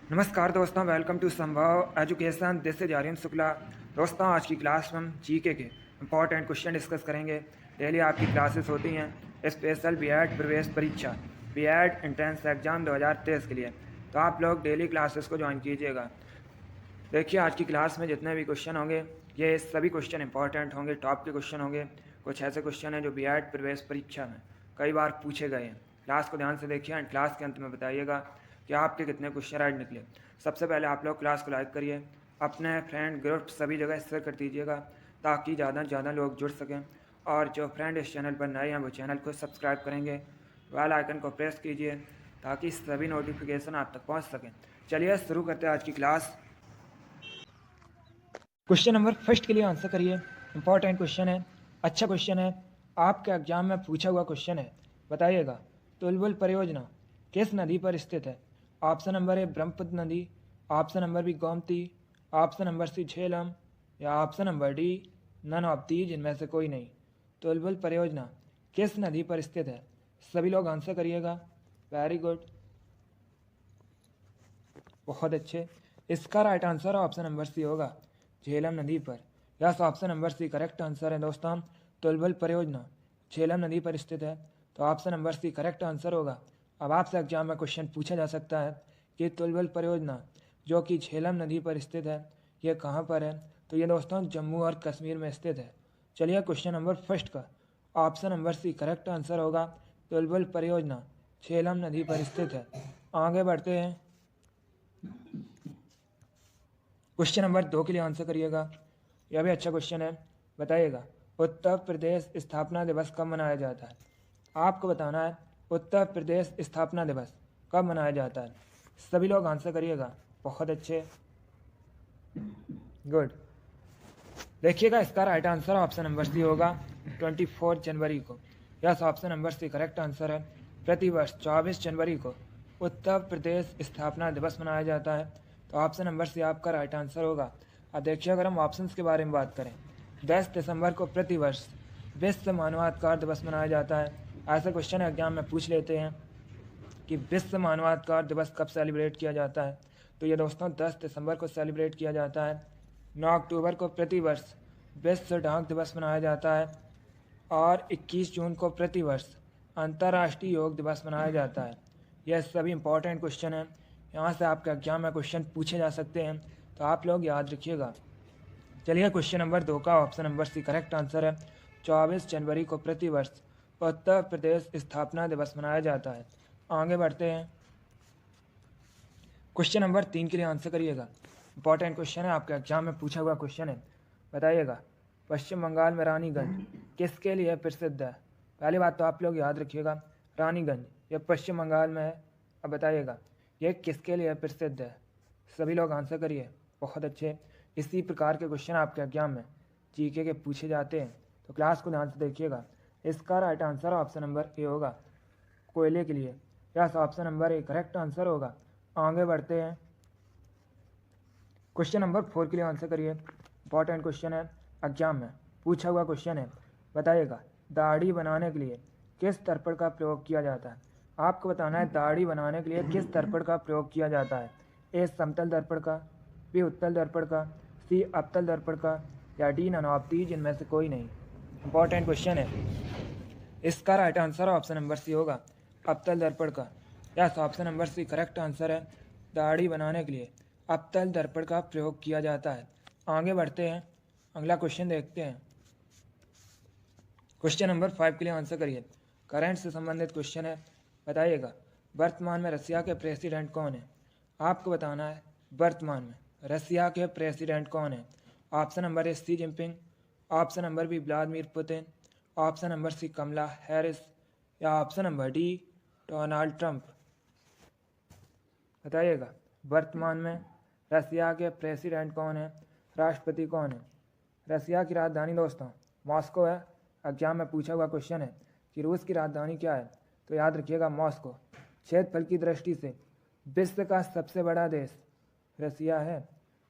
नमस्कार दोस्तों, welcome to Sambhav education. This is Aryan Shukla. दोस्तों, आज की क्लास में हम जीके के इंपॉर्टेंट क्वेश्चन डिस्कस करेंगे। डेली आपकी क्लासेस होती हैं स्पेशल बीएड प्रवेश परीक्षा, बीएड एंट्रेंस एग्जाम 2023 के लिए। तो आप लोग डेली क्लासेस को ज्वाइन कीजिएगा। देखिए, आज की क्लास में जितने भी क्वेश्चन होंगे, ये सभी क्वेश्चन इंपॉर्टेंट होंगे, टॉप के क्वेश्चन होंगे। कुछ ऐसे क्वेश्चन हैं जो बीएड प्रवेश परीक्षा में कई बार पूछे गए हैं। क्लास को ध्यान से देखिए एंड क्लास के अंत में बताइएगा कि आपके कितने क्वेश्चन राइट निकले। सबसे पहले आप लोग क्लास को लाइक करिए, अपने फ्रेंड ग्रुप सभी जगह शेयर कर दीजिएगा ताकि ज़्यादा से ज़्यादा लोग जुड़ सकें। और जो फ्रेंड इस चैनल पर नए हैं वो चैनल को सब्सक्राइब करेंगे, बेल आइकन को प्रेस कीजिए ताकि सभी नोटिफिकेशन आप तक पहुंच सकें। चलिए शुरू करते हैं आज की क्लास। क्वेश्चन नंबर फर्स्ट के लिए आंसर करिए। इंपॉर्टेंट क्वेश्चन है, अच्छा क्वेश्चन है, आपके एग्जाम में पूछा हुआ क्वेश्चन है। बताइएगा, तुलबुल परियोजना किस नदी पर स्थित है? ऑप्शन नंबर ए ब्रह्मपुत्र नदी, option number B Gomti, option number C Jhelum या option number D none of these इनमें से कोई नहीं। तुलबुल परियोजना किस नदी पर स्थित है? सभी लोग आंसर करिएगा। वेरी गुड, बहुत अच्छे। इसका right answer option number C होगा, झेलम नदी पर। Yes, option number C correct answer है दोस्तों। तुलबुल परियोजना झेलम नदी पर स्थित है, तो option number C correct answer होगा। अब आपसे एग्जाम में क्वेश्चन पूछा जा सकता है कि तुलबुल परियोजना जो कि झेलम नदी पर स्थित है, ये कहाँ पर है? तो ये दोस्तों जम्मू और कश्मीर में स्थित है। चलिए क्वेश्चन नंबर फर्स्ट का option number C correct answer होगा, तुलबुल परियोजना झेलम नदी पर स्थित है। आगे बढ़ते हैं, क्वेश्चन नंबर 2 के लिए आंसर करिएगा। यह भी अच्छा क्वेश्चन है। बताइएगा, उत्तर प्रदेश स्थापना दिवस कब मनाया जाता है? आपको बताना है उत्तर प्रदेश स्थापना दिवस कब मनाया जाता है। सभी लोग आंसर करिएगा। बहुत अच्छे, गुड। देखिएगा, इसका right answer option number C होगा, 24 जनवरी को। Yes, option number C correct answer है। प्रतिवर्ष 24 जनवरी को उत्तर प्रदेश स्थापना दिवस मनाया जाता है, तो ऑप्शन नंबर सी आपका राइट आंसर होगा। अब देखिए, अगर हम ऑप्शंस के बारे में बात करें, 10 दिसंबर को प्रतिवर्ष विश्व मानवाधिकार दिवस मनाया जाता है। ऐसा क्वेश्चन एग्जाम में पूछ लेते हैं कि विश्व मानवाधिकार दिवस कब सेलिब्रेट किया जाता है। तो ये दोस्तों 10 दिसंबर को सेलिब्रेट किया जाता है। 9 अक्टूबर को प्रतिवर्ष विश्व डाक दिवस मनाया जाता है और 21 जून को प्रतिवर्ष अंतर्राष्ट्रीय योग दिवस मनाया जाता है। यह सभी इंपॉर्टेंट क्वेश्चन हैं, यहाँ से आपके एग्जाम में क्वेश्चन पूछे जा सकते हैं, तो आप लोग याद रखिएगा। चलिए क्वेश्चन नंबर 2 का option number C correct answer है, 24 जनवरी को प्रतिवर्ष उत्तर प्रदेश स्थापना दिवस मनाया जाता है। आगे बढ़ते हैं, क्वेश्चन नंबर 3 के लिए आंसर करिएगा। इंपॉर्टेंट क्वेश्चन है, आपके एग्जाम में पूछा हुआ क्वेश्चन है। बताइएगा, पश्चिम बंगाल में रानीगंज किसके लिए प्रसिद्ध है? पहली बात तो आप लोग याद रखिएगा, रानीगंज ये पश्चिम बंगाल में है। अब बताइएगा, ये किसके लिए प्रसिद्ध है? सभी लोग आंसर करिए। बहुत अच्छे, इसी प्रकार के क्वेश्चन आपके एग्जाम में जीके के पूछे जाते हैं, तो क्लास को ध्यान से देखिएगा। इसका right answer option number A होगा, कोयले के लिए। Yes, option number A correct answer होगा। आगे बढ़ते हैं, क्वेश्चन नंबर 4 के लिए आंसर करिए। इंपॉर्टेंट क्वेश्चन है, एग्जाम में पूछा हुआ क्वेश्चन है। बताइएगा, दाढ़ी बनाने के लिए किस दर्पण का प्रयोग किया जाता है? आपको बताना है दाढ़ी बनाने के लिए किस दर्पण का प्रयोग किया जाता है। ए समतल दर्पण का, बी उत्तल दर्पण का, सी अवतल दर्पण का या डी नन ऑफ दीज इनमें से कोई नहीं। इंपॉर्टेंट क्वेश्चन है, इसका right answer option number C होगा, अवतल दर्पण का। Yes, option number C correct answer है। दाढ़ी बनाने के लिए अवतल दर्पण का प्रयोग किया जाता है। आगे बढ़ते हैं, अगला क्वेश्चन देखते हैं। क्वेश्चन नंबर 5 के लिए आंसर करिए। करंट से संबंधित क्वेश्चन है। बताइएगा, वर्तमान में रसिया के प्रेसिडेंट कौन है? आपको बताना है वर्तमान में रसिया के प्रेसिडेंट कौन है। Option number A Xi Jinping, option number B Vladimir Putin, option number C Kamala Harris या option number D Donald Trump. बताइएगा, वर्तमान में रसिया के प्रेसिडेंट कौन है, राष्ट्रपति कौन है? रसिया की राजधानी दोस्तों मॉस्को है। एग्जाम में पूछा हुआ क्वेश्चन है कि रूस की राजधानी क्या है, तो याद रखिएगा मॉस्को। क्षेत्रफल की दृष्टि से विश्व का सबसे बड़ा देश रसिया है।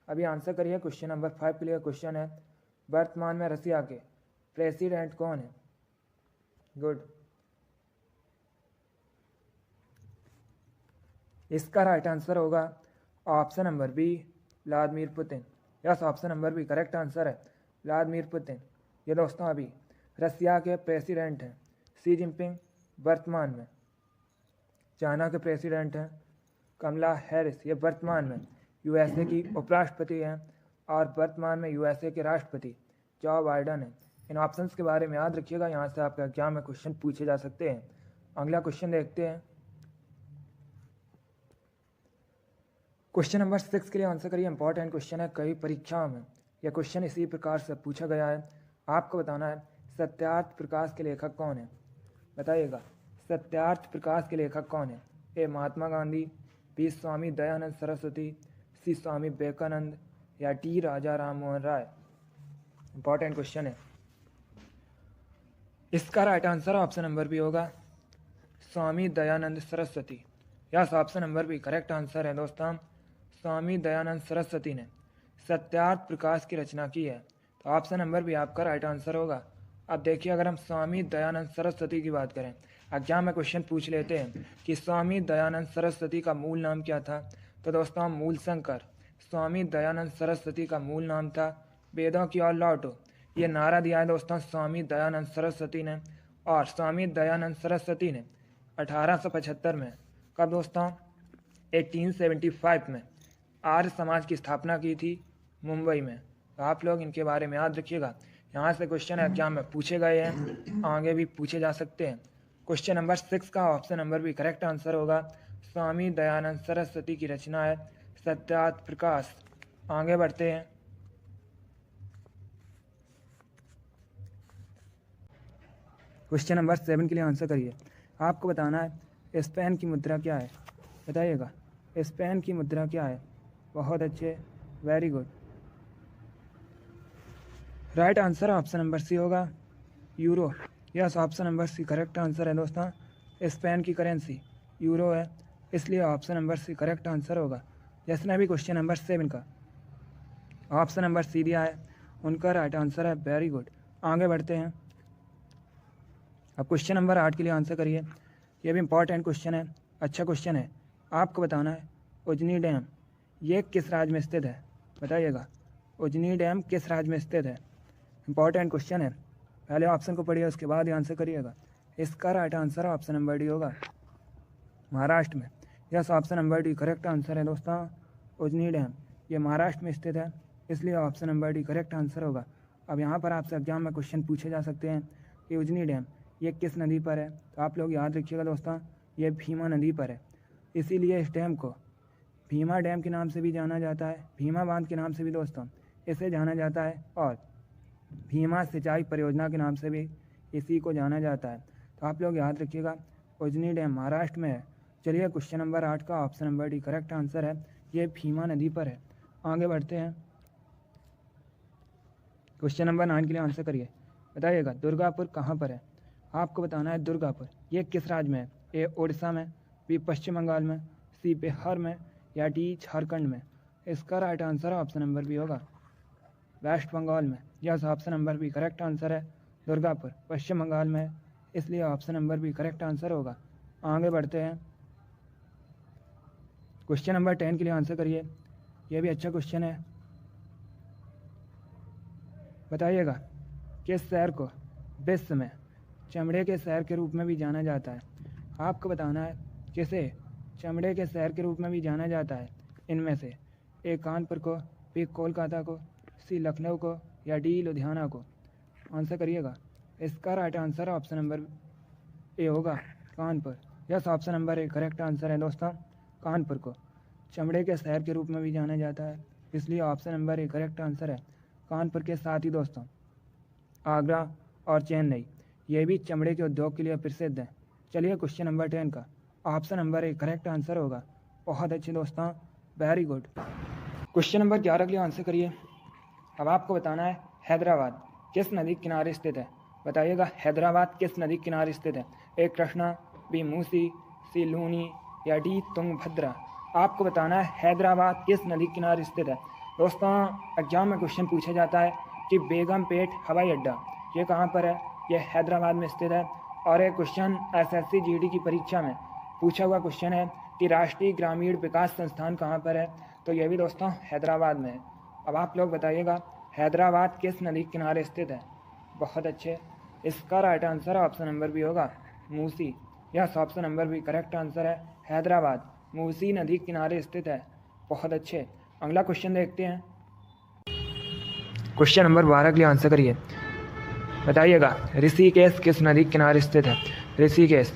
अभी आंसर करिए, क्वेश्चन नंबर 5 के लिए क्वेश्चन है, वर्तमान में रसिया के प्रेसिडेंट कौन है? गुड, इसका राइट आंसर होगा option number B Vladimir Putin. Yes, option number B correct answer है व्लादिमीर पुतिन। ये दोस्तों अभी रसिया के प्रेसिडेंट हैं शी जिनपिंग वर्तमान में। चाइना के प्रेसिडेंट हैं कमला हैरिस, ये वर्तमान में यूएसए की उपराष्ट्रपति हैं और वर्तमान में यूएसए के राष्ट्रपति जो बाइडन हैं। इन ऑप्शंस के बारे में याद रखिएगा, यहाँ से आपके एग्जाम में क्वेश्चन पूछे जा सकते हैं। अगला क्वेश्चन देखते हैं। क्वेश्चन नंबर 6 के लिए आंसर करिए। इंपॉर्टेंट क्वेश्चन है, कई परीक्षाओं में यह क्वेश्चन इसी प्रकार से पूछा गया है। आपको बताना है सत्यार्थ प्रकाश के लेखक कौन है। बताइएगा सत्यार्थ प्रकाश के लेखक कौन है। A Mahatma Gandhi, B Swami Dayanand Saraswati, C Swami Vivekananda या D Raja Ram Mohan Roy. Important question है। इसका right answer option number B होगा Swami Dayanand Saraswati. Yes, option number B correct answer है दोस्तों। स्वामी दयानंद सरस्वती ने सत्यार्थ प्रकाश की रचना की है, तो ऑप्शन नंबर बी आपका राइट आंसर होगा। अब देखिए, अगर हम स्वामी दयानंद सरस्वती की बात करें, एग्जाम में क्वेश्चन पूछ लेते हैं कि स्वामी दयानंद सरस्वती का मूल नाम क्या था, तो दोस्तों मूल शंकर। स्वामी दयानंद सरस्वती का मूल नाम था वेदों की ओर लौटो। ये नारा दिया है दोस्तों स्वामी दयानंद सरस्वती ने। और स्वामी दयानंद सरस्वती ने 1875 में, कब दोस्तों, 1875 में आर्य समाज की स्थापना की थी मुंबई में। तो आप लोग इनके बारे में याद रखिएगा, यहाँ से क्वेश्चन एग्जाम में पूछे गए हैं, आगे भी पूछे जा सकते हैं। क्वेश्चन नंबर 6 का ऑप्शन नंबर भी करेक्ट आंसर होगा। स्वामी दयानंद सरस्वती की रचना है सत्यार्थ प्रकाश। आगे बढ़ते हैं। क्वेश्चन नंबर 7 के लिए आंसर करिए। आपको बताना है स्पेन की मुद्रा क्या है। बताइएगा स्पेन की मुद्रा क्या है। बहुत अच्छे, very good. Right answer option number C होगा euro. Yes, option number C correct answer है दोस्तों। स्पेन की करेंसी यूरो है, इसलिए option number C correct answer होगा। जिसने भी क्वेश्चन नंबर 7 का ऑप्शन नंबर सी दिया है उनका राइट आंसर है, वेरी गुड। आगे बढ़ते हैं। अब क्वेश्चन नंबर 8 के लिए आंसर करिए। ये भी इंपॉर्टेंट क्वेश्चन है, अच्छा क्वेश्चन है। आपको बताना है उजनी डैम ये किस राज्य में स्थित है। बताइएगा उजनी डैम किस राज्य में स्थित है। इंपॉर्टेंट क्वेश्चन है, पहले ऑप्शन को पढ़िए उसके बाद आंसर करिएगा। इसका right answer option number D होगा महाराष्ट्र में। Yes, option number D correct answer है दोस्तों। उजनी डैम ये महाराष्ट्र में स्थित है, इसलिए option number D correct answer होगा। अब यहाँ पर आपसे एग्जाम में क्वेश्चन पूछे जा सकते हैं कि उजनी डैम ये किस नदी पर है, तो आप लोग याद रखिएगा दोस्तों ये भीमा नदी पर है। इसीलिए इस डैम को भीमा डैम के नाम से भी जाना जाता है, भीमा बांध के नाम से भी दोस्तों इसे जाना जाता है, और भीमा सिंचाई परियोजना के नाम से भी इसी को जाना जाता है। तो आप लोग याद रखिएगा उजनी डैम महाराष्ट्र में है। चलिए क्वेश्चन नंबर 8 का option number D correct answer है, ये भीमा नदी पर है। आगे बढ़ते हैं। क्वेश्चन नंबर 9 के लिए आंसर करिए। बताइएगा दुर्गापुर कहाँ पर है। आपको बताना है दुर्गापुर ये किस राज्य में है। ए उड़ीसा में, बी पश्चिम बंगाल में, सी बिहार में या डी झारखंड में। इसका right answer option number B होगा वेस्ट बंगाल में। Yes, option number B correct answer है। दुर्गापुर पश्चिम बंगाल में है, इसलिए option number B correct answer होगा। आगे बढ़ते हैं। क्वेश्चन नंबर 10 के लिए आंसर करिए। यह भी अच्छा क्वेश्चन है। बताइएगा किस शहर को विश्व में चमड़े के शहर के रूप में भी जाना जाता है। आपको बताना है किसे चमड़े के शहर के रूप में भी जाना जाता है। इनमें से ए कानपुर को, बी कोलकाता को, सी लखनऊ को या डी लुधियाना को। आंसर करिएगा। इसका right answer option number A होगा Kanpur. Yes, option number A correct answer है दोस्तों। कानपुर को चमड़े के शहर के रूप में भी जाना जाता है, इसलिए option number A correct answer है। कानपुर के साथ ही दोस्तों आगरा और चेन्नई ये भी चमड़े के उद्योग के लिए प्रसिद्ध हैं। चलिए क्वेश्चन नंबर 10 का option number A correct answer होगा। बहुत अच्छे दोस्तों, वेरी गुड। क्वेश्चन नंबर 11 के लिए आंसर करिए। अब आपको बताना है हैदराबाद किस नदी के किनारे स्थित है। बताइएगा हैदराबाद किस नदी के किनारे स्थित है। ए कृष्णा, बी मूसी, सी लूनी या डी तुंगभद्रा। आपको बताना है हैदराबाद किस नदी के किनारे स्थित है। दोस्तों एग्जाम में क्वेश्चन पूछा जाता है कि बेगमपेट हवाई अड्डा ये कहाँ पर है। यह हैदराबाद में स्थित है। और एक क्वेश्चन एसएससी जीडी की परीक्षा में पूछा हुआ क्वेश्चन है कि राष्ट्रीय ग्रामीण विकास संस्थान कहाँ पर है। तो ये भी दोस्तों हैदराबाद में है। अब आप लोग बताइएगा हैदराबाद किस नदी के किनारे स्थित है। बहुत अच्छे, इसका right answer option number B होगा Musi. Yes, option number B correct answer है। हैदराबाद मूसी नदी के किनारे स्थित है। बहुत अच्छे, अगला क्वेश्चन देखते हैं। क्वेश्चन नंबर 12 के लिए आंसर करिए। बताइएगा ऋषिकेश किस नदी के किनारे स्थित है। ऋषिकेश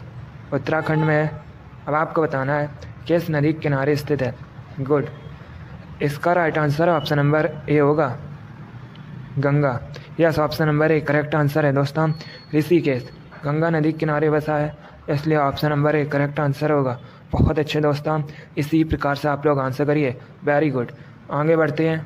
उत्तराखंड में है। अब आपको बताना है किस नदी के किनारे स्थित है। गुड, इसका right answer option number A होगा Ganga. Yes, option number A correct answer है दोस्तों। ऋषिकेश गंगा नदी के किनारे बसा है, इसलिए option number A correct answer होगा। बहुत अच्छे दोस्तों, इसी प्रकार से आप लोग आंसर करिए। वेरी गुड, आगे बढ़ते हैं।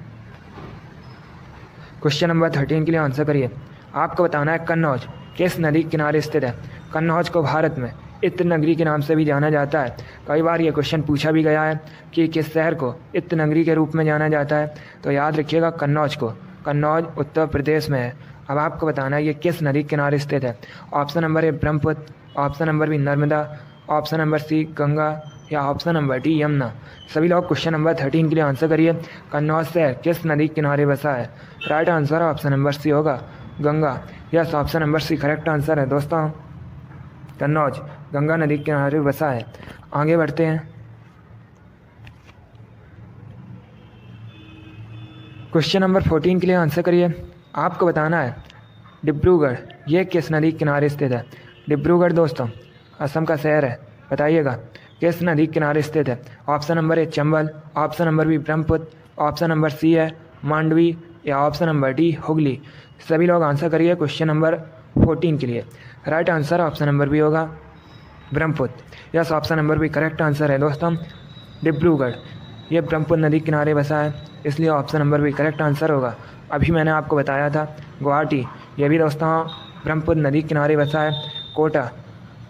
क्वेश्चन नंबर 13 के लिए आंसर करिए। आपको बताना है कन्नौज किस नदी के किनारे स्थित है। कन्नौज को भारत में इत्र नगरी के नाम से भी जाना जाता है। कई बार ये क्वेश्चन पूछा भी गया है कि किस शहर को इत्र नगरी के रूप में जाना जाता है, तो याद रखिएगा कन्नौज को। कन्नौज उत्तर प्रदेश में है। अब आपको बताना है ये किस नदी के किनारे स्थित है। Option number A Brahmaputra, option number B Narmada, option number C Ganga या ऑप्शन नंबर डी यमुना। सभी लोग क्वेश्चन नंबर 13 के लिए आंसर करिए। कन्नौज शहर किस नदी के किनारे बसा है। Right answer option number C होगा Ganga. Yes, option number C correct answer है दोस्तों। कन्नौज गंगा नदी के किनारे बसा है। आगे बढ़ते हैं। क्वेश्चन नंबर 14 के लिए आंसर करिए। आपको बताना है डिब्रूगढ़ ये किस नदी के किनारे स्थित है। डिब्रूगढ़ दोस्तों असम का शहर है। बताइएगा किस नदी के किनारे स्थित है। Option number A Chambal, option number B Brahmaputra, option number C है मांडवी या ऑप्शन नंबर डी हुगली। सभी लोग आंसर करिए क्वेश्चन नंबर 14 के लिए। Right answer option number B होगा Brahmaputra. Yes, option number B correct answer है दोस्तों। डिब्रूगढ़ ये ब्रह्मपुत्र नदी के किनारे बसा है, इसलिए option number B correct answer होगा। अभी मैंने आपको बताया था गुवाहाटी ये भी दोस्तों ब्रह्मपुत्र नदी के किनारे बसा है। कोटा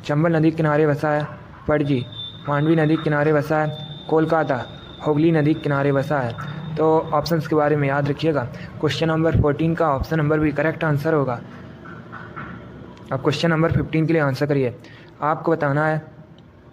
चंबल नदी के किनारे बसा है। पणजी मांडवी नदी के किनारे बसा है। कोलकाता हुगली नदी के किनारे बसा है। तो ऑप्शंस के बारे में याद रखिएगा। क्वेश्चन नंबर 14 का ऑप्शन नंबर भी करेक्ट आंसर होगा। अब क्वेश्चन नंबर 15 के लिए आंसर करिए। आपको बताना है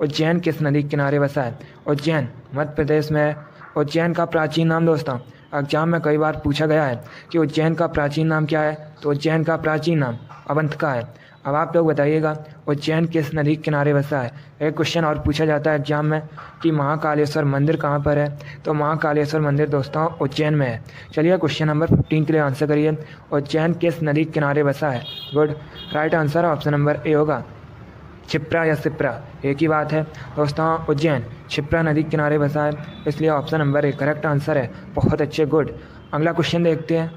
उज्जैन किस नदी के किनारे बसा है। उज्जैन मध्य प्रदेश में है। उज्जैन का प्राचीन नाम दोस्तों एग्जाम में कई बार पूछा गया है कि उज्जैन का प्राचीन नाम क्या है, तो उज्जैन का प्राचीन नाम अवंतिका है। अब आप लोग बताइएगा उज्जैन किस नदी के किनारे बसा है। एक क्वेश्चन और पूछा जाता है एग्जाम में कि महाकालेश्वर मंदिर कहाँ पर है, तो महाकालेश्वर मंदिर दोस्तों उज्जैन में है। चलिए क्वेश्चन नंबर 15 के लिए आंसर करिए। उज्जैन किस नदी के किनारे बसा है। Good, right answer option number A होगा क्षिप्रा या सिप्रा, एक ही बात है दोस्तों। उज्जैन क्षिप्रा नदी के किनारे बसा है, इसलिए option number A correct answer है। बहुत अच्छे, गुड। अगला क्वेश्चन देखते हैं।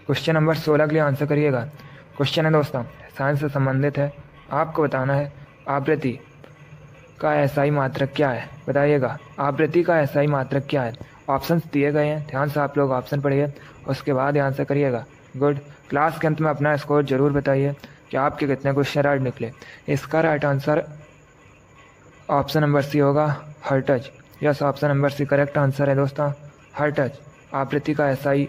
क्वेश्चन नंबर 16 के लिए आंसर करिएगा। क्वेश्चन है दोस्तों साइंस से संबंधित है। आपको बताना है आवृत्ति का एसआई मात्रक क्या है। बताइएगा आवृत्ति का एसआई मात्रक क्या है। ऑप्शंस दिए गए हैं, ध्यान से आप लोग ऑप्शन पढ़िए, उसके बाद आंसर करिएगा। गुड, क्लास के अंत में अपना स्कोर जरूर बताइए कि आपके कितने क्वेश्चन राइट निकले। इसका right answer option number C होगा hertz. Yes, option number C correct answer है दोस्तों। हर्ट्ज आवृत्ति का एसआई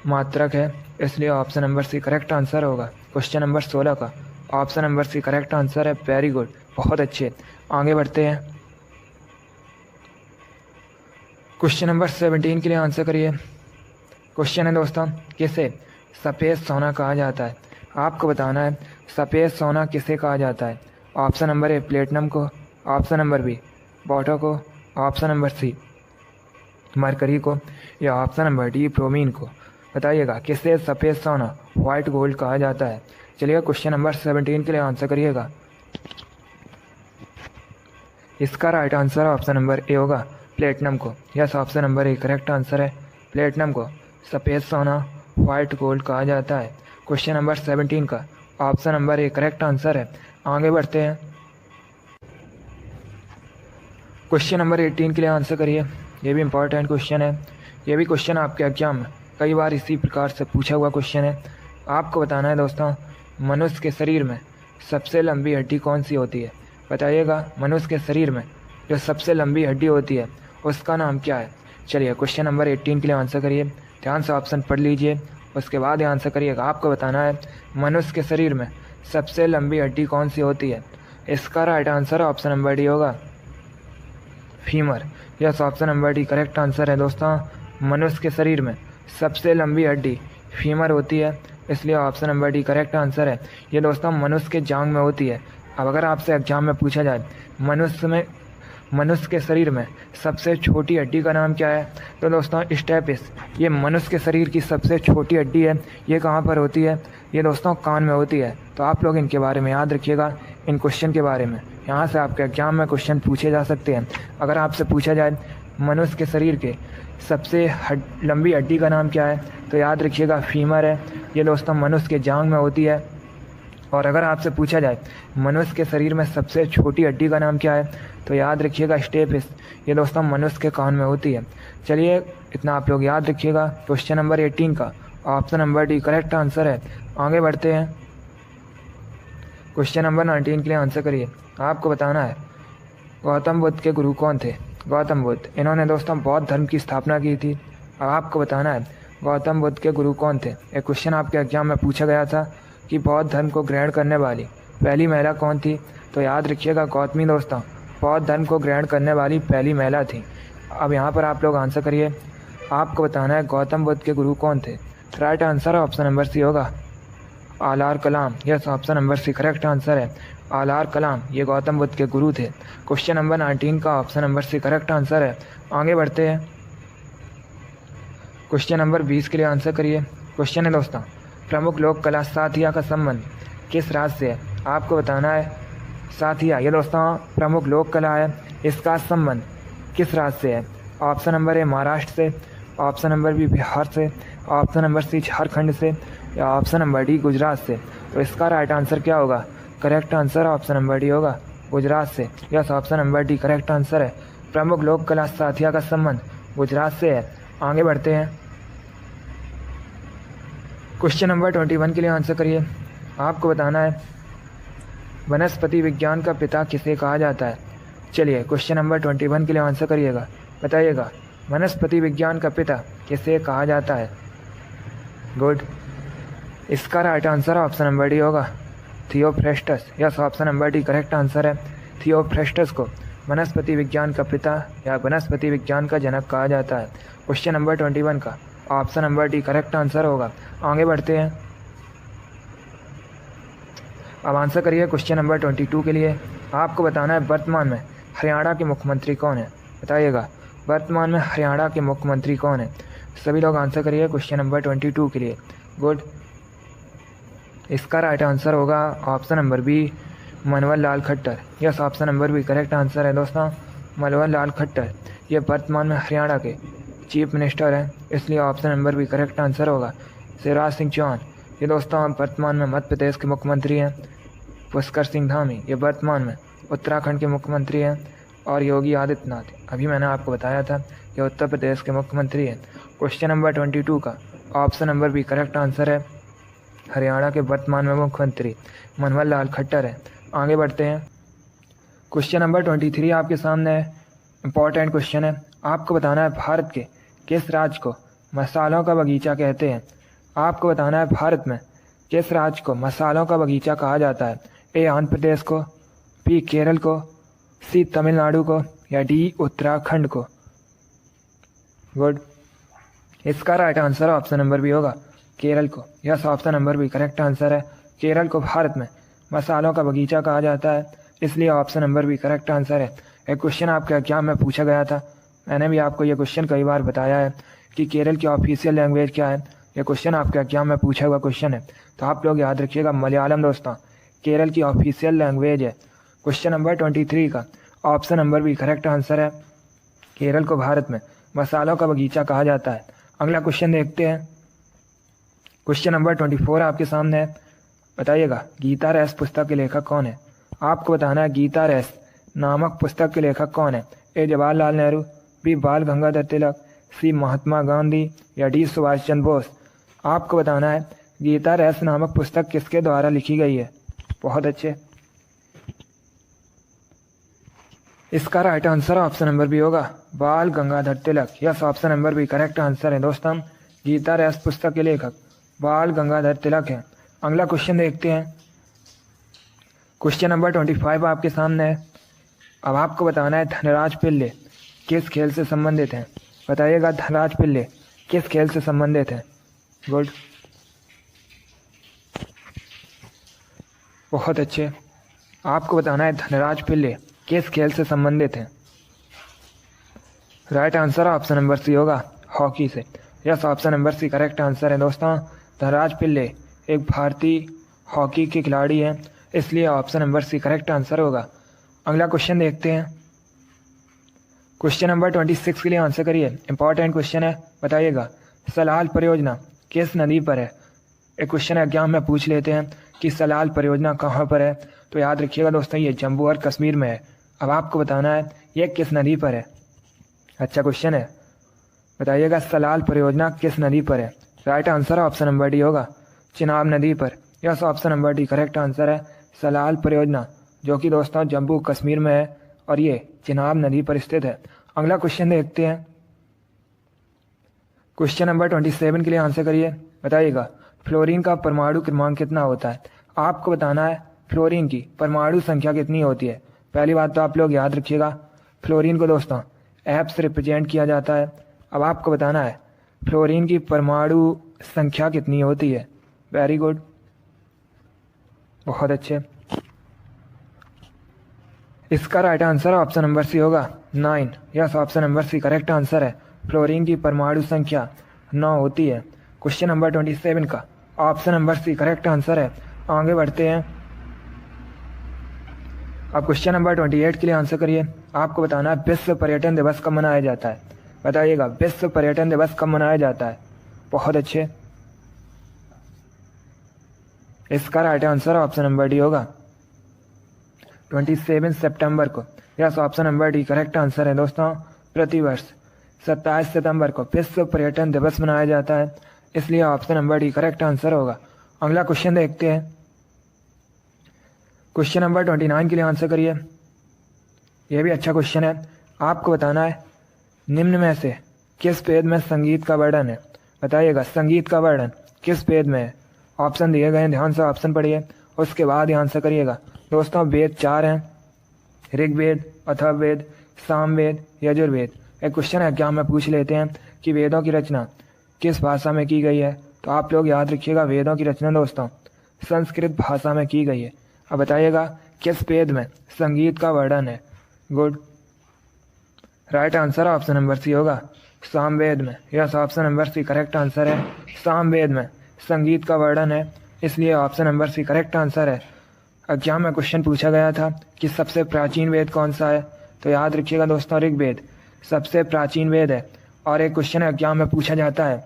मात्रक है, इसलिए option number C correct answer होगा। क्वेश्चन नंबर 16 का option number C correct answer है। वेरी गुड, बहुत अच्छे। आगे बढ़ते हैं। क्वेश्चन नंबर 17 के लिए आंसर करिए। क्वेश्चन है दोस्तों किसे सफ़ेद सोना कहा जाता है। आपको बताना है सफ़ेद सोना किसे कहा जाता है। ऑप्शन नंबर ए प्लेटिनम को, ऑप्शन नंबर बी बॉटो को, ऑप्शन नंबर सी मरकरी को या ऑप्शन नंबर डी ब्रोमीन को। बताइएगा किसे सफ़ेद सोना वाइट गोल्ड कहा जाता है। चलिए क्वेश्चन नंबर 17 के लिए आंसर करिएगा। इसका right answer option number A होगा प्लेटिनम को। Yes, option number A correct answer है। प्लेटिनम को सफ़ेद सोना वाइट गोल्ड कहा जाता है। क्वेश्चन नंबर 17 का option number A correct answer है। आगे बढ़ते हैं। क्वेश्चन नंबर 18 के लिए आंसर करिए। ये भी इंपॉर्टेंट क्वेश्चन है। ये भी क्वेश्चन आपके एग्जाम में कई बार इसी प्रकार से पूछा हुआ क्वेश्चन है। आपको बताना है दोस्तों मनुष्य के शरीर में सबसे लंबी हड्डी कौन सी होती है। बताइएगा मनुष्य के शरीर में जो सबसे लंबी हड्डी होती है उसका नाम क्या है। चलिए क्वेश्चन नंबर 18 के लिए आंसर करिए। ध्यान से ऑप्शन पढ़ लीजिए, उसके बाद आंसर करिएगा। आपको बताना है मनुष्य के शरीर में सबसे लंबी हड्डी कौन सी होती है। इसका right answer option number D होगा femur. Yes, option number D correct answer है दोस्तों। मनुष्य के शरीर में सबसे लंबी हड्डी फीमर होती है, इसलिए option number D correct answer है। ये दोस्तों मनुष्य के जांघ में होती है। अब अगर आपसे एग्जाम में पूछा जाए मनुष्य के शरीर में सबसे छोटी हड्डी का नाम क्या है, तो दोस्तों स्टेपिस। ये मनुष्य के शरीर की सबसे छोटी हड्डी है। ये कहाँ पर होती है, ये दोस्तों कान में होती है। तो आप लोग इनके बारे में याद रखिएगा, इन क्वेश्चन के बारे में। यहाँ से आपके एग्जाम में क्वेश्चन पूछे जा सकते हैं। अगर आपसे पूछा जाए मनुष्य के शरीर के सबसे लंबी हड्डी का नाम क्या है, तो याद रखिएगा फीमर है। ये दोस्तों मनुष्य के जांघ में होती है। और अगर आपसे पूछा जाए मनुष्य के शरीर में सबसे छोटी हड्डी का नाम क्या है, तो याद रखिएगा स्टेपिस। ये दोस्तों मनुष्य के कान में होती है। चलिए इतना आप लोग याद रखिएगा। क्वेश्चन नंबर 18 का option number D correct answer है। आगे बढ़ते हैं। क्वेश्चन नंबर 19 के लिए आंसर करिए। आपको बताना है गौतम बुद्ध के गुरु कौन थे। गौतम बुद्ध, इन्होंने दोस्तों बौद्ध धर्म की स्थापना की थी। अब आपको बताना है गौतम बुद्ध के गुरु कौन थे। एक क्वेश्चन आपके एग्जाम में पूछा गया था कि बौद्ध धर्म को ग्रहण करने वाली पहली महिला कौन थी, तो याद रखिएगा गौतमी दोस्तों बौद्ध धर्म को ग्रहण करने वाली पहली महिला थी। अब यहाँ पर आप लोग आंसर करिए। आपको बताना है गौतम बुद्ध के गुरु कौन थे। Right answer option number C होगा Alara Kalama. Yes, option number C correct answer है। आलार कलाम ये गौतम बुद्ध के गुरु थे। क्वेश्चन नंबर 19 का option number C correct answer है। आगे बढ़ते हैं। क्वेश्चन नंबर 20 के लिए आंसर करिए। क्वेश्चन है दोस्तों प्रमुख लोक कला साथिया का संबंध किस राज्य से है। आपको बताना है साथिया ये दोस्तों प्रमुख लोक कला है, इसका संबंध किस राज्य से है। ऑप्शन नंबर ए महाराष्ट्र से, ऑप्शन नंबर बी बिहार से, ऑप्शन नंबर सी झारखंड से, या ऑप्शन नंबर डी गुजरात से। तो इसका राइट आंसर क्या होगा। Correct answer option number D होगा गुजरात से। Yes, option number D correct answer है। प्रमुख लोक कला साथिया का संबंध गुजरात से है। आगे बढ़ते हैं। क्वेश्चन नंबर 21 के लिए आंसर करिए। आपको बताना है वनस्पति विज्ञान का पिता किसे कहा जाता है। चलिए क्वेश्चन नंबर 21 के लिए आंसर करिएगा। बताइएगा वनस्पति विज्ञान का पिता किसे कहा जाता है। गुड, इसका right answer option number D होगा Theophrastus. Yes, option number D correct answer है। थियोफ्रेस्टस को वनस्पति विज्ञान का पिता या वनस्पति विज्ञान का जनक कहा जाता है। क्वेश्चन नंबर 21 का option number D correct answer होगा। आगे बढ़ते हैं। अब आंसर करिए क्वेश्चन नंबर 22 के लिए। आपको बताना है वर्तमान में हरियाणा के मुख्यमंत्री कौन है। बताइएगा वर्तमान में हरियाणा के मुख्यमंत्री कौन है। सभी लोग आंसर करिए क्वेश्चन नंबर 22 के लिए। गुड, इसका राइट आंसर होगा option number B Manohar Lal Khattar. Yes, option number B correct answer है दोस्तों मनोहर लाल खट्टर। ये वर्तमान में हरियाणा के चीफ मिनिस्टर हैं, इसलिए ऑप्शन नंबर भी करेक्ट आंसर होगा। शिवराज सिंह चौहान ये दोस्तों वर्तमान में मध्य प्रदेश के मुख्यमंत्री हैं। पुष्कर सिंह धामी ये वर्तमान में उत्तराखंड के मुख्यमंत्री हैं। और योगी आदित्यनाथ अभी मैंने आपको बताया था ये उत्तर प्रदेश के मुख्यमंत्री हैं। क्वेश्चन नंबर 22 का ऑप्शन नंबर भी करेक्ट आंसर है। हरियाणा के वर्तमान में मुख्यमंत्री मनोहर लाल खट्टर है। आगे बढ़ते हैं। क्वेश्चन नंबर 23 आपके सामने है। इंपॉर्टेंट क्वेश्चन है। आपको बताना है भारत के किस राज्य को मसालों का बगीचा कहते हैं। आपको बताना है भारत में किस राज्य को मसालों का बगीचा कहा जाता है। ए आंध्र प्रदेश को, बी केरल को, सी तमिलनाडु को, या डी उत्तराखंड को। गुड, इसका right answer option number B होगा केरल को। Yes, option number B correct answer है। केरल को भारत में मसालों का बगीचा कहा जाता है, इसलिए option number B correct answer है। एक क्वेश्चन आपके एग्जाम में पूछा गया था, मैंने भी आपको ये क्वेश्चन कई बार बताया है कि केरल की ऑफिशियल लैंग्वेज क्या है। ये क्वेश्चन आपके एग्जाम में पूछा हुआ क्वेश्चन है, तो आप लोग याद रखिएगा मलयालम दोस्तों केरल की ऑफिशियल लैंग्वेज है। क्वेश्चन नंबर 23 का ऑप्शन नंबर भी करेक्ट आंसर है। केरल को भारत में मसालों का बगीचा कहा जाता है। अगला क्वेश्चन देखते हैं। क्वेश्चन नंबर 24 आपके सामने है। बताइएगा गीता रेस पुस्तक के लेखक कौन है। आपको बताना है गीता रेस नामक पुस्तक के लेखक कौन है। ए जवाहरलाल नेहरू, बी बाल गंगाधर तिलक, सी महात्मा गांधी, या डी सुभाष चंद्र बोस। आपको बताना है गीता रेस नामक पुस्तक किसके द्वारा लिखी गई है। बहुत अच्छे, इसका right answer option number B होगा Bal Gangadhar Tilak. Yes, option number B correct answer है दोस्तों। गीता रेस पुस्तक के लेखक बाल गंगाधर तिलक हैं। अगला क्वेश्चन देखते हैं। क्वेश्चन नंबर 25 आपके सामने है। अब आपको बताना है धनराज पिल्ले किस खेल से संबंधित हैं? बताइएगा। धनराज पिल्ले किस खेल से संबंधित है? गुड, बहुत अच्छे। आपको बताना है धनराज पिल्ले किस खेल से संबंधित है। Right answer option number C होगा, हॉकी से। Yes, option number C correct answer है दोस्तों। धनराज पिल्ले एक भारतीय हॉकी के खिलाड़ी हैं, इसलिए option number C correct answer होगा। अगला क्वेश्चन देखते हैं। क्वेश्चन नंबर 26 के लिए आंसर करिए। इंपॉर्टेंट क्वेश्चन है, बताइएगा। सलाल परियोजना किस नदी पर है? एक क्वेश्चन एग्जाम में पूछ लेते हैं कि सलाल परियोजना कहाँ पर है, तो याद रखिएगा दोस्तों ये जम्मू और कश्मीर में है। अब आपको बताना है ये किस नदी पर है। अच्छा क्वेश्चन है, बताइएगा सलाल परियोजना किस नदी पर है। Right answer option number D होगा, चिनाब नदी पर। Yes, option number D correct answer है। सलाल परियोजना जो कि दोस्तों जम्मू कश्मीर में है और ये चिनाब नदी पर स्थित है। अगला क्वेश्चन देखते हैं। क्वेश्चन नंबर 27 के लिए आंसर करिए। बताइएगा फ्लोरीन का परमाणु क्रमांक कितना होता है? आपको बताना है फ्लोरीन की परमाणु संख्या कितनी होती है। पहली बात तो आप लोग याद रखिएगा, फ्लोरीन को दोस्तों एफ से रिप्रेजेंट किया जाता है। अब आपको बताना है फ्लोरीन की परमाणु संख्या कितनी होती है। वेरी गुड, बहुत अच्छे। इसका right answer option number C होगा 9। Yes, option number C correct answer है। फ्लोरीन की परमाणु संख्या 9 होती है। क्वेश्चन नंबर 27 का option number C correct answer है। आगे बढ़ते हैं। अब क्वेश्चन नंबर 28 के लिए आंसर करिए। आपको बताना है विश्व पर्यटन दिवस कब मनाया जाता है। बताइएगा विश्व पर्यटन दिवस कब मनाया जाता है। बहुत अच्छे। इसका right answer option number D होगा 27 सितंबर को। Yes, option number D correct answer है दोस्तों। प्रतिवर्ष 27 सितंबर को विश्व पर्यटन दिवस मनाया जाता है, इसलिए option number D correct answer होगा। अगला क्वेश्चन देखते हैं। क्वेश्चन नंबर 29 के लिए आंसर करिए। यह भी अच्छा क्वेश्चन है। आपको बताना है निम्न में से किस वेद में संगीत का वर्णन है। बताइएगा संगीत का वर्णन किस वेद में है। ऑप्शन दिए गए हैं, ध्यान से ऑप्शन पढ़िए, उसके बाद ही आंसर करिएगा। दोस्तों वेद 4 हैं, ऋग्वेद, अथर्ववेद, सामवेद, यजुर्वेद। एक क्वेश्चन एग्जाम में पूछ लेते हैं कि वेदों की रचना किस भाषा में की गई है, तो आप लोग याद रखिएगा वेदों की रचना दोस्तों संस्कृत भाषा में की गई है। अब बताइएगा किस वेद में संगीत का वर्णन है। Good, right answer option number C होगा सामवेद में। Yes, option number C correct answer है। सामवेद में संगीत का वर्णन है, इसलिए option number C correct answer है। एग्जाम में क्वेश्चन पूछा गया था कि सबसे प्राचीन वेद कौन सा है, तो याद रखिएगा दोस्तों ऋग्वेद सबसे प्राचीन वेद है। और एक क्वेश्चन एग्जाम में पूछा जाता है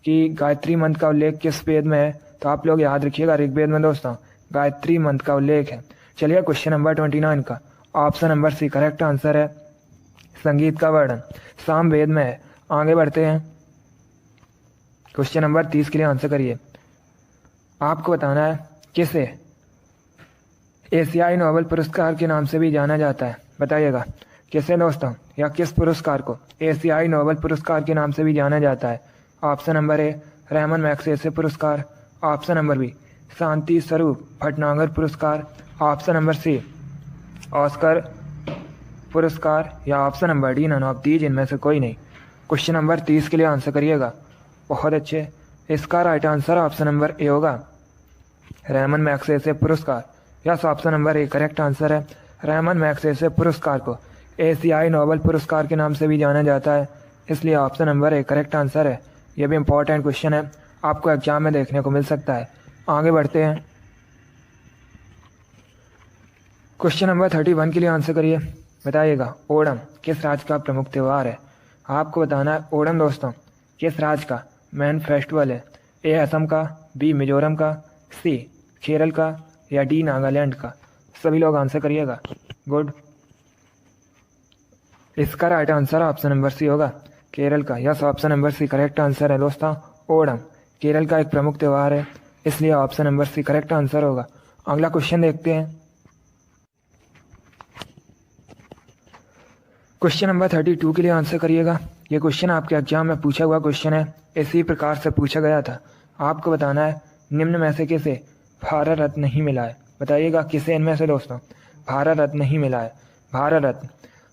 कि गायत्री मंत्र का उल्लेख किस वेद में है, तो आप लोग याद रखिएगा ऋग्वेद में दोस्तों गायत्री मंत्र का उल्लेख है। चलिए क्वेश्चन नंबर 29 का option number C correct answer है। संगीत का वर्णन सामवेद में है। आगे बढ़ते हैं। क्वेश्चन नंबर 30 के लिए आंसर करिए। आपको बताना है किसे एशियाई नोबेल पुरस्कार के नाम से भी जाना जाता है। बताइएगा किसे दोस्तों, या किस पुरस्कार को एशियाई नोबेल पुरस्कार के नाम से भी जाना जाता है। Option number A Ramon Magsaysay पुरस्कार, option number B Shanti Swarup Bhatnagar पुरस्कार, ऑप्शन नंबर सी ऑस्कर पुरस्कार, या option number D none of these, इनमें से कोई नहीं। क्वेश्चन नंबर 30 के लिए आंसर करिएगा। बहुत अच्छे। इसका right answer option number A होगा रेमन मैग्सेसे पुरस्कार। Yes, option number A correct answer है। रेमन मैग्सेसे पुरस्कार को एशियाई नोबेल पुरस्कार के नाम से भी जाना जाता है, इसलिए option number A correct answer है। यह भी इंपॉर्टेंट क्वेश्चन है, आपको एग्जाम में देखने को मिल सकता है। आगे बढ़ते हैं। क्वेश्चन नंबर 31 के लिए आंसर करिए। बताइएगा ओणम किस राज्य का प्रमुख त्यौहार है। आपको बताना है ओणम दोस्तों किस राज्य का मेन फेस्टिवल है। ए असम का, बी मिजोरम का, सी केरल का, या डी नागालैंड का। सभी लोग आंसर करिएगा। गुड, इसका right answer option number C होगा केरल का। Yes, option number C correct answer है दोस्तों। ओणम केरल का एक प्रमुख त्यौहार है, इसलिए option number C correct answer होगा। अगला क्वेश्चन देखते हैं। क्वेश्चन नंबर 32 के लिए आंसर करिएगा। ये क्वेश्चन आपके एग्जाम में पूछा हुआ क्वेश्चन है, इसी प्रकार से पूछा गया था। आपको बताना है निम्न में से किसे भारत रत्न नहीं मिला है। बताइएगा किसे इनमें से दोस्तों भारत रत्न नहीं मिला है। भारत रत्न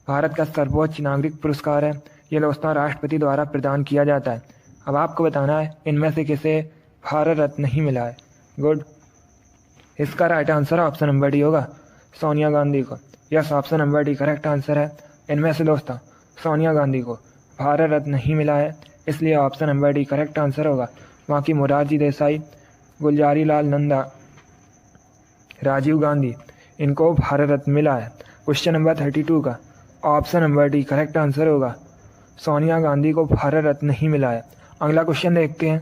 भारत का सर्वोच्च नागरिक पुरस्कार है। ये दोस्तों राष्ट्रपति द्वारा प्रदान किया जाता है। अब आपको बताना है इनमें से किसे भारत रत्न नहीं मिला है। गुड। इसका right answer option number D होगा, सोनिया गांधी को। Yes, option number D correct answer है। इनमें से दोस्तों सोनिया गांधी को भारत रत्न नहीं मिला है, इसलिए option number D correct answer होगा। बाकी मोरारजी देसाई, गुलजारी लाल नंदा, राजीव गांधी, इनको भारत रत्न मिला है। क्वेश्चन नंबर 32 का option number D correct answer होगा, सोनिया गांधी को भारत रत्न नहीं मिला है। अगला क्वेश्चन देखते हैं।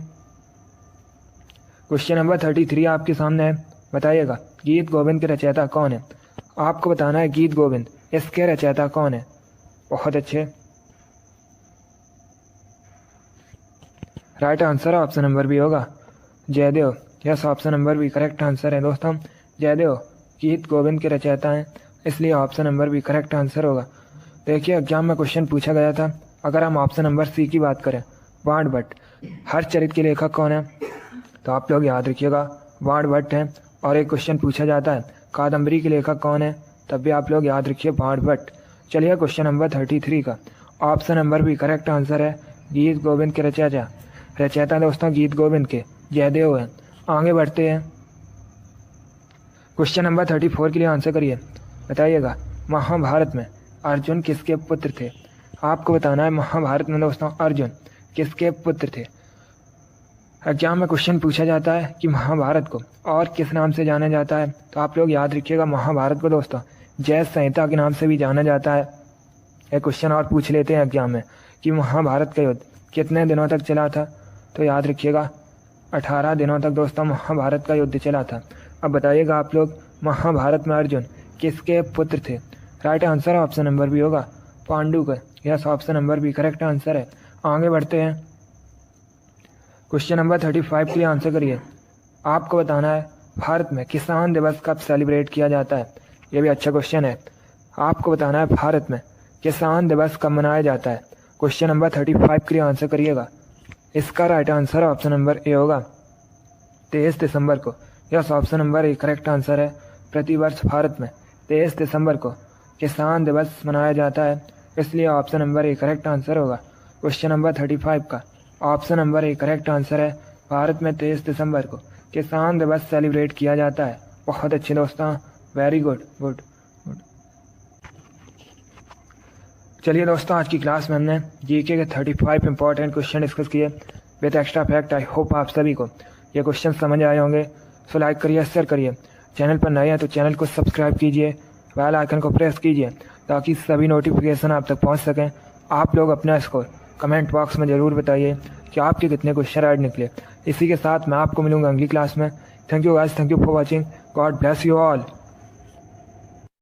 क्वेश्चन नंबर 33 आपके सामने है। बताइएगा गीत गोविंद के रचयिता कौन है। आपको बताना है गीत गोविंद इसके रचयिता कौन है। बहुत अच्छे, right answer option number B होगा, Jaidev. Yes, option number B correct answer है दोस्तों। जयदेव गीत गोविंद के रचयिता हैं, इसलिए option number B correct answer होगा। देखिए एग्जाम में क्वेश्चन पूछा गया था, अगर हम ऑप्शन नंबर सी की बात करें, वाण भट्ट, हर चरित्र के लेखक कौन है, तो आप लोग याद रखिएगा वाण भट्ट हैं। और एक क्वेश्चन पूछा जाता है कादम्बरी के लेखक कौन है, तब भी आप लोग याद रखिए वाण भट्ट। चलिए क्वेश्चन नंबर 33 का option number B correct answer है, गीत गोविंद के रचयिता दोस्तों गीत गोविंद के जयदेव हैं। आगे बढ़ते हैं। क्वेश्चन नंबर 34 के लिए आंसर करिए। बताइएगा महाभारत में अर्जुन किसके पुत्र थे। आपको बताना है महाभारत में दोस्तों अर्जुन किसके पुत्र थे। एग्जाम में क्वेश्चन पूछा जाता है कि महाभारत को और किस नाम से जाना जाता है, तो आप लोग याद रखिएगा महाभारत को दोस्तों जय संहिता के नाम से भी जाना जाता है। एक क्वेश्चन और पूछ लेते हैं एग्जाम में कि महाभारत का युद्ध कितने दिनों तक चला था, तो याद रखिएगा 18 दिनों तक दोस्तों महाभारत का युद्ध चला था। अब बताइएगा आप लोग महाभारत में अर्जुन किसके पुत्र थे। Right answer option number B होगा, पांडु का। Yes, option number B correct answer है। आगे बढ़ते हैं। क्वेश्चन नंबर 35 के लिए आंसर करिए। आपको बताना है भारत में किसान दिवस कब सेलिब्रेट किया जाता है। ये भी अच्छा क्वेश्चन है। आपको बताना है भारत में किसान दिवस कब मनाया जाता है। क्वेश्चन नंबर 35 के लिए आंसर करिएगा। इसका right answer option number A होगा, 23 दिसंबर को। Yes, option number A correct answer है। प्रतिवर्ष भारत में 23 दिसंबर को किसान दिवस मनाया जाता है, इसलिए option number A correct answer होगा। क्वेश्चन नंबर 35 का option number A correct answer है। भारत में 23 दिसंबर को किसान दिवस सेलिब्रेट किया जाता है। बहुत अच्छे दोस्तों, वेरी गुड गुड गुड। चलिए दोस्तों आज की क्लास में हमने जीके के 35 इंपॉर्टेंट क्वेश्चन डिस्कस किए with extra fact. I hope आप सभी को ये क्वेश्चन समझ आए होंगे। सो लाइक करिए, शेयर करिए। चैनल पर नए हैं तो चैनल को सब्सक्राइब कीजिए, बेल आइकन को प्रेस कीजिए ताकि सभी नोटिफिकेशन आप तक पहुंच सकें। आप लोग अपना स्कोर कमेंट बॉक्स में ज़रूर बताइए कि आपके कितने क्वेश्चन राइट निकले। इसी के साथ मैं आपको मिलूंगा अगली क्लास में। Thank you guys, thank you for watching. God bless you all.